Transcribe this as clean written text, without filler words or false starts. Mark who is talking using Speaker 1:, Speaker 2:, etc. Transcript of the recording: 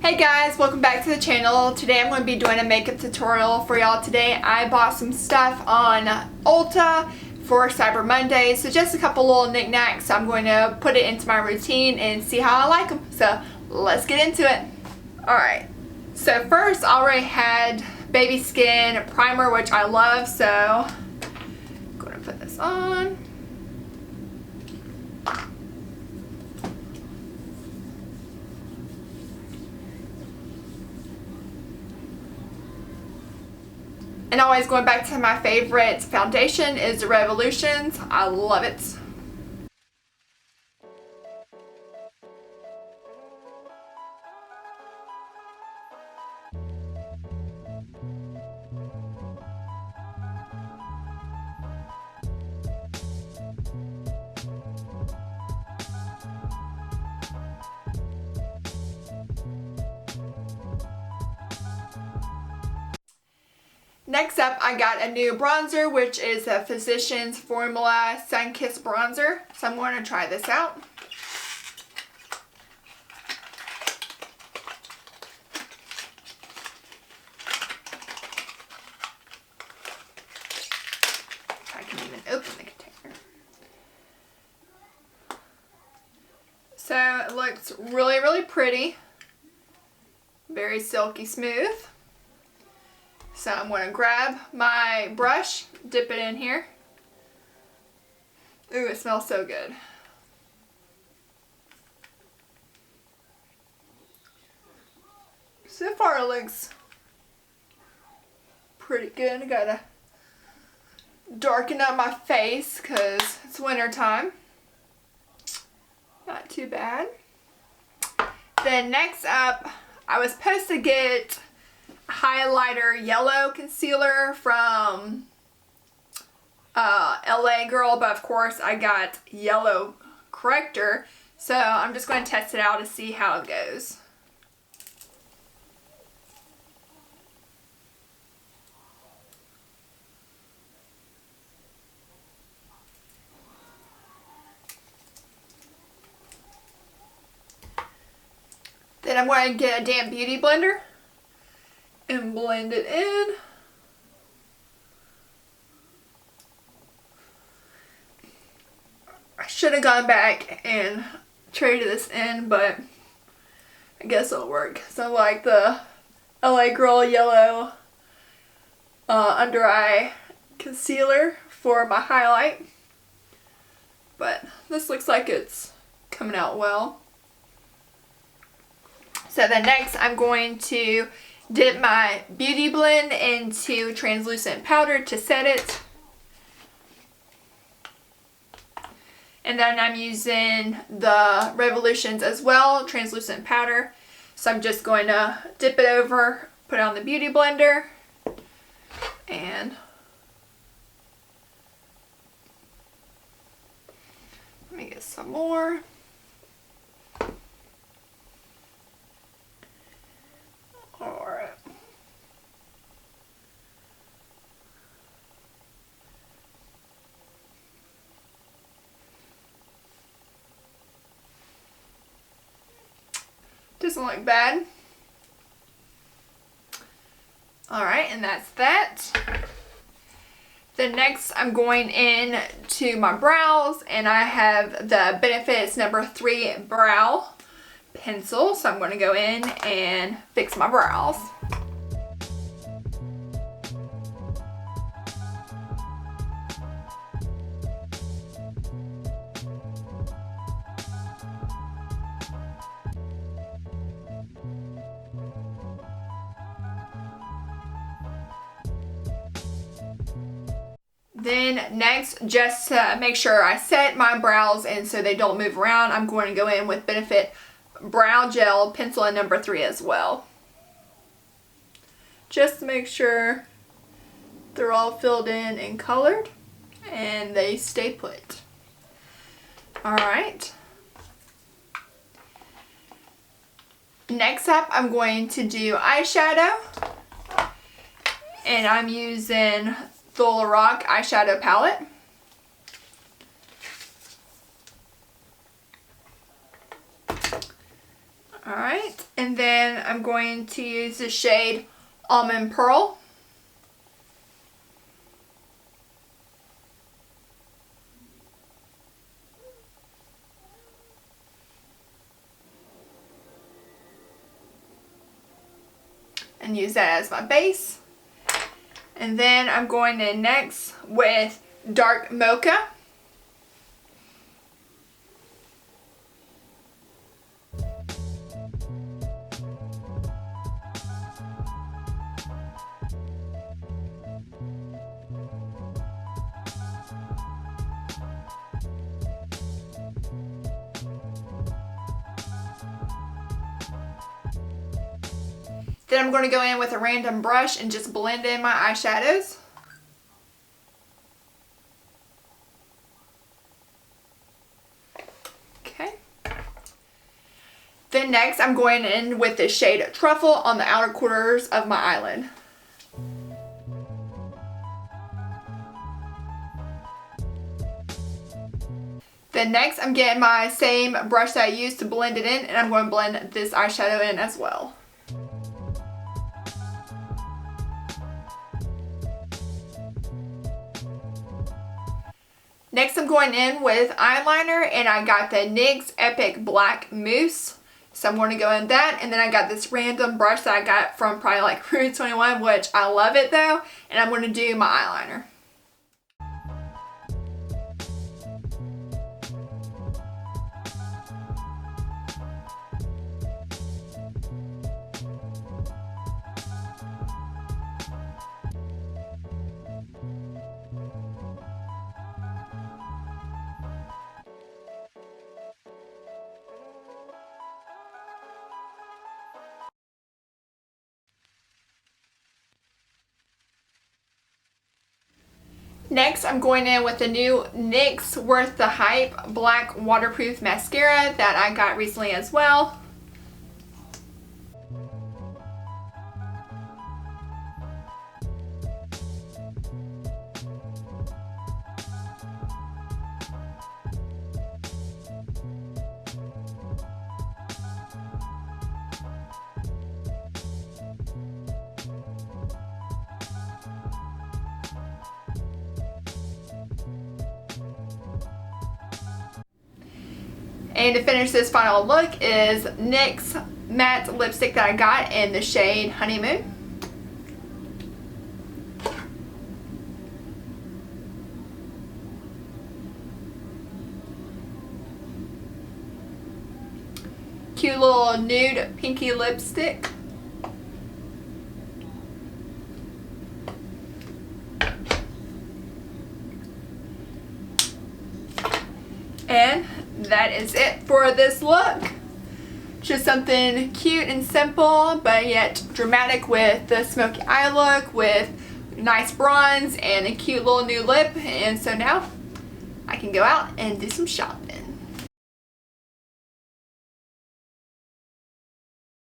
Speaker 1: Hey guys, welcome back to the channel. Today I'm going to be doing a makeup tutorial for y'all. Today I bought some stuff on Ulta for Cyber Monday. So just a couple little knickknacks. I'm going to put it into my routine and see how I like them. So let's get into it. Alright, so first I already had Baby Skin Primer, which I love. So I'm going to put this on. And always going back to my favorite foundation is the Revolutions. I love it. Next up, I got a new bronzer, which is a Physicians Formula Sun Kiss Bronzer. So I'm going to try this out. I can even open the container. So it looks really, really pretty. Very silky smooth. So I'm going to grab my brush, dip it in here. Ooh, it smells so good. So far it looks pretty good. I gotta darken up my face because it's winter time. Not too bad. Then next up, I was supposed to get highlighter yellow concealer from LA Girl, but of course I got yellow corrector, so I'm just going to test it out to see how it goes. Then I'm going to get a damp beauty blender and blend it in. I should have gone back and traded this in, but I guess it'll work. So I like the LA Girl yellow under eye concealer for my highlight, but this looks like it's coming out well. So then next I'm going to dip my beauty blend into translucent powder to set it. And then I'm using the Revolutions as well, translucent powder. So I'm just going to dip it over, put it on the beauty blender, and let me get some more. Doesn't look bad. Alright, and that's that. Then next I'm going in to my brows, and I have the Benefits number 3 brow pencil. So I'm going to go in and fix my brows. Then next, just to make sure I set my brows and so they don't move around, I'm going to go in with Benefit Brow Gel Pencil in number 3 as well. Just to make sure they're all filled in and colored and they stay put. Alright. Next up, I'm going to do eyeshadow. And I'm using the Rock eyeshadow palette. Alright. Alright, and then I'm going to use the shade Almond Pearl. And use that as my base. And then I'm going in next with Dark Mocha. Then I'm going to go in with a random brush and just blend in my eyeshadows. Okay. Then next I'm going in with the shade Truffle on the outer corners of my eyelid. Then next I'm getting my same brush that I used to blend it in, and I'm going to blend this eyeshadow in as well. Next I'm going in with eyeliner, and I got the NYX Epic Black Mousse. So I'm going to go in that, and then I got this random brush that I got from probably like Rue 21, which I love it though, and I'm going to do my eyeliner. Next, I'm going in with the new NYX Worth the Hype Black Waterproof Mascara that I got recently as well. And to finish this final look is NYX matte lipstick that I got in the shade Honeymoon. Cute little nude pinky lipstick. And that is it for this look. Just something cute and simple, but yet dramatic with the smoky eye look, with nice bronze and a cute little new lip. And so now I can go out and do some shopping.